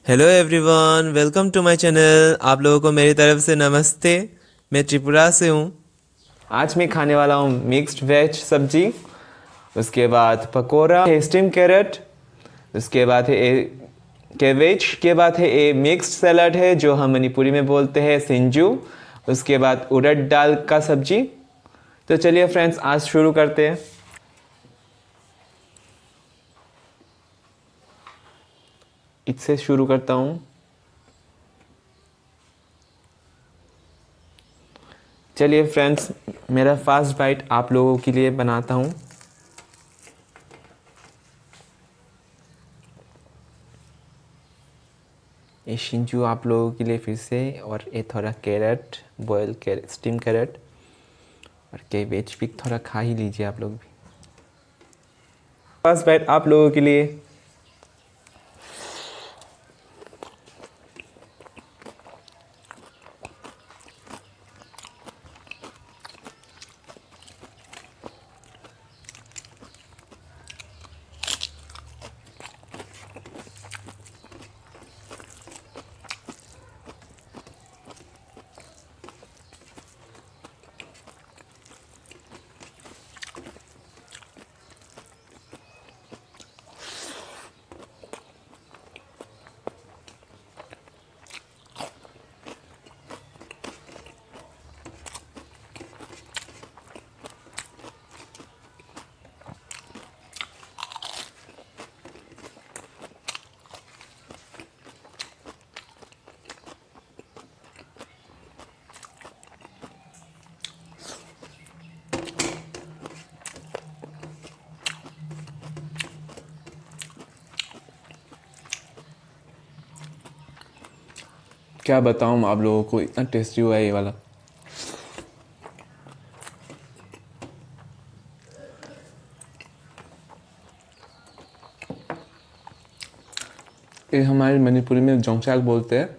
Hello everyone, welcome to my channel. आप लोगों को मेरी तरफ से नमस्ते। मैं त्रिपुरा से हूँ। आज मैं खाने वाला हूँ मिक्स्ड वेज सब्जी। उसके बाद पकोड़ा है, स्टीम कैरेट। उसके बाद है कैबेज के बाद है ये मिक्स्ड सैलड है जो हम मणिपुरी में बोलते हैं सिंजू। उसके बाद उड़द दाल का सब्जी। तो चलिए फ्रेंड्स, आज शुरू करते हैं। इससे शुरू करता हूँ। चलिए फ्रेंड्स, मेरा फास्ट बाइट आप लोगों के लिए बनाता हूँ। ये शिंजू आप लोगों के लिए फिर से, और ये थोड़ा carrot, boil carrot, steam carrot और कैबेज भी थोड़ा खा ही लीजिए आप लोग भी। फर्स्ट बाइट आप लोगों के लिए। क्या बताऊँ आप लोगों को, इतना टेस्टी हुआ है ये वाला। ये हमारे मणिपुरी में जोंगचाक बोलते हैं।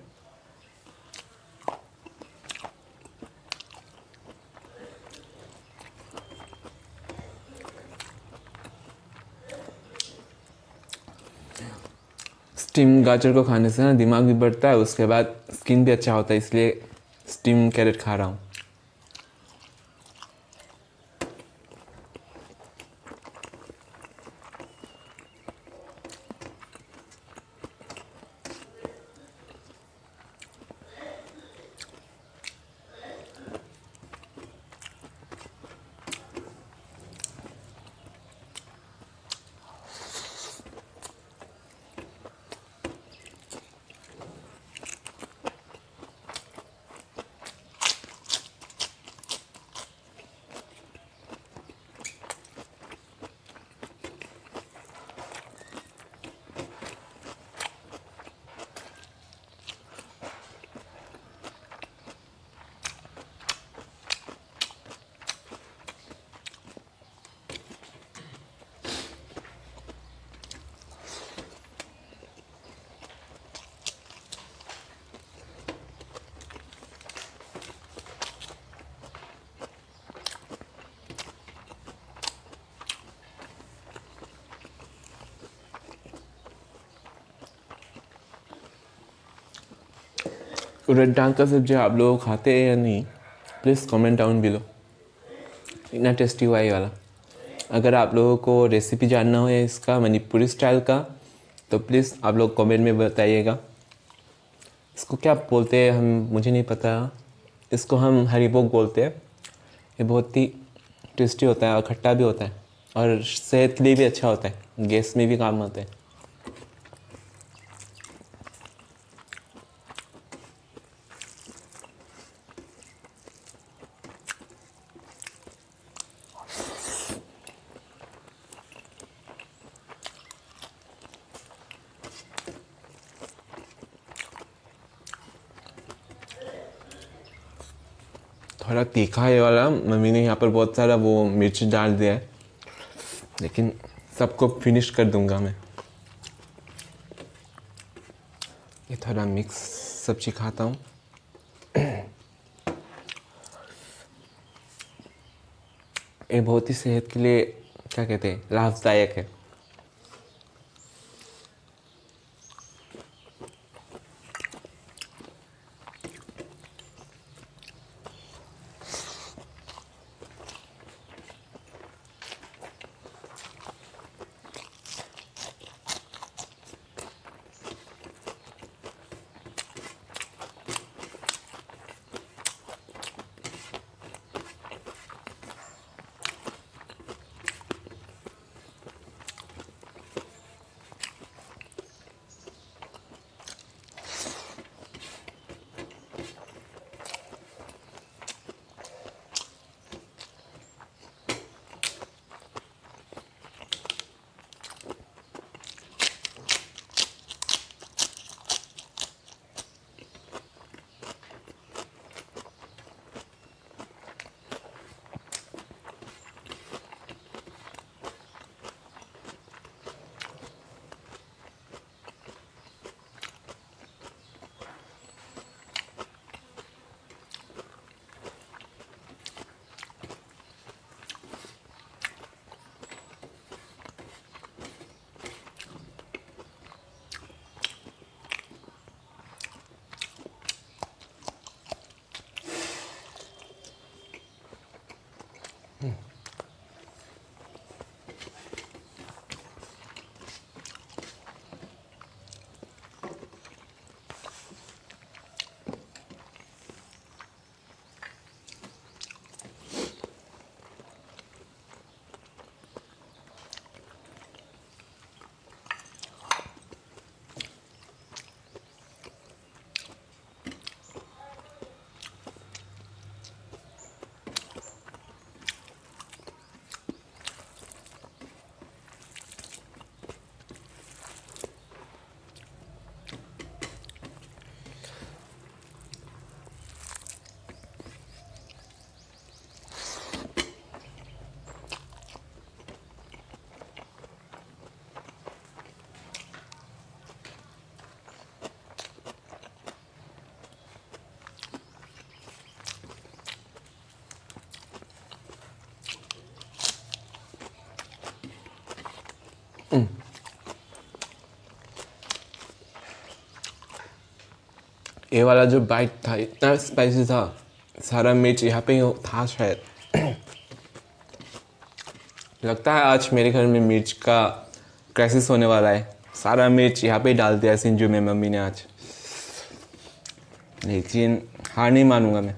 स्टीम गाजर को खाने से ना दिमाग भी बढ़ता है, उसके बाद स्किन भी अच्छा होता है, इसलिए स्टीम कैरेट खा रहा हूँ। उड़द दाल का सब्जी आप लोग खाते हैं या नहीं, प्लीज़ कमेंट डाउन बिलो। इतना टेस्टी हुआ है ये वाला। अगर आप लोगों को रेसिपी जानना हो या इसका मणिपुरी स्टाइल का, तो प्लीज़ आप लोग कमेंट में बताइएगा। इसको क्या बोलते हैं हम, मुझे नहीं पता। इसको हम हरीबोग बोलते हैं। ये बहुत ही टेस्टी होता है और खट्टा भी होता है, और सेहत के लिए भी अच्छा होता है, गैस में भी काम आता है। थोड़ा तीखा है ये वाला, मम्मी ने यहाँ पर बहुत सारा वो मिर्च डाल दिया है, लेकिन सबको फिनिश कर दूंगा मैं। ये थोड़ा मिक्स सब्जी खाता हूँ। ये बहुत ही सेहत के लिए, क्या कहते हैं, लाभदायक है। ये वाला जो बाइट था इतना स्पाइसी था, सारा मिर्च यहाँ पे ही था शायद। लगता है आज मेरे घर में मिर्च का क्राइसिस होने वाला है। सारा मिर्च यहाँ पे ही डाल दिया सिंजू में मम्मी ने आज। लेकिन हार नहीं मानूंगा मैं।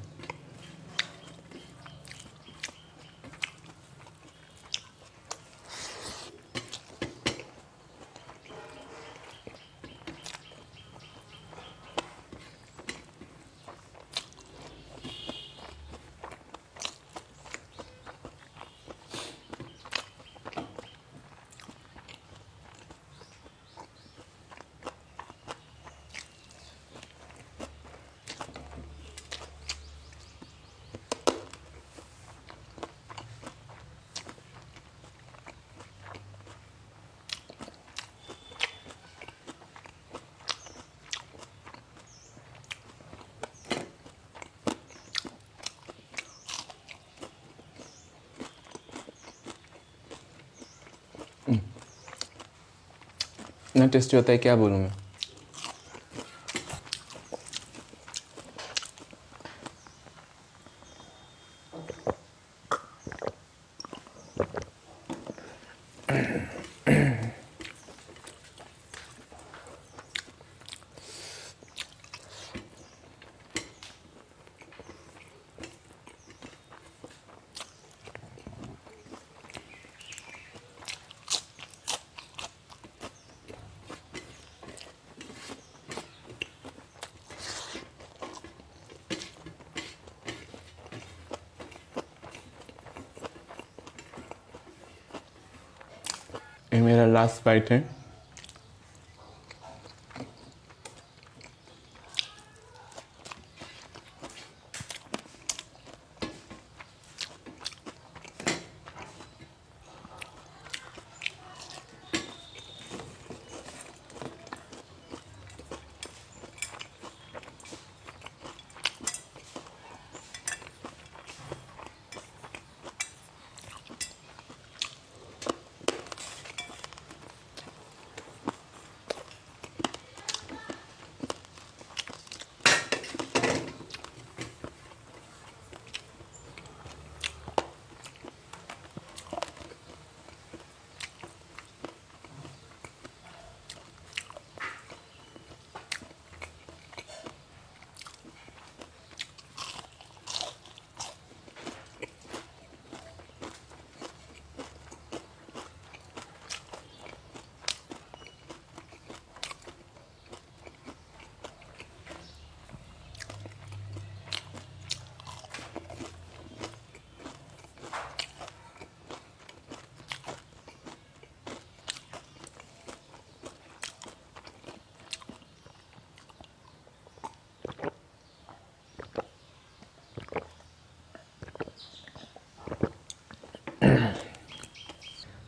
इतना टेस्टी होता है क्या बोलूँ मैं। ये मेरा लास्ट बाइट है।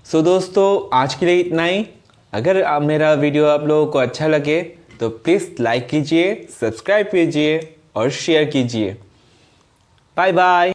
सो दोस्तों आज के लिए इतना ही। अगर मेरा वीडियो आप लोगों को अच्छा लगे तो प्लीज़ लाइक कीजिए, सब्सक्राइब कीजिए और शेयर कीजिए। Bye bye.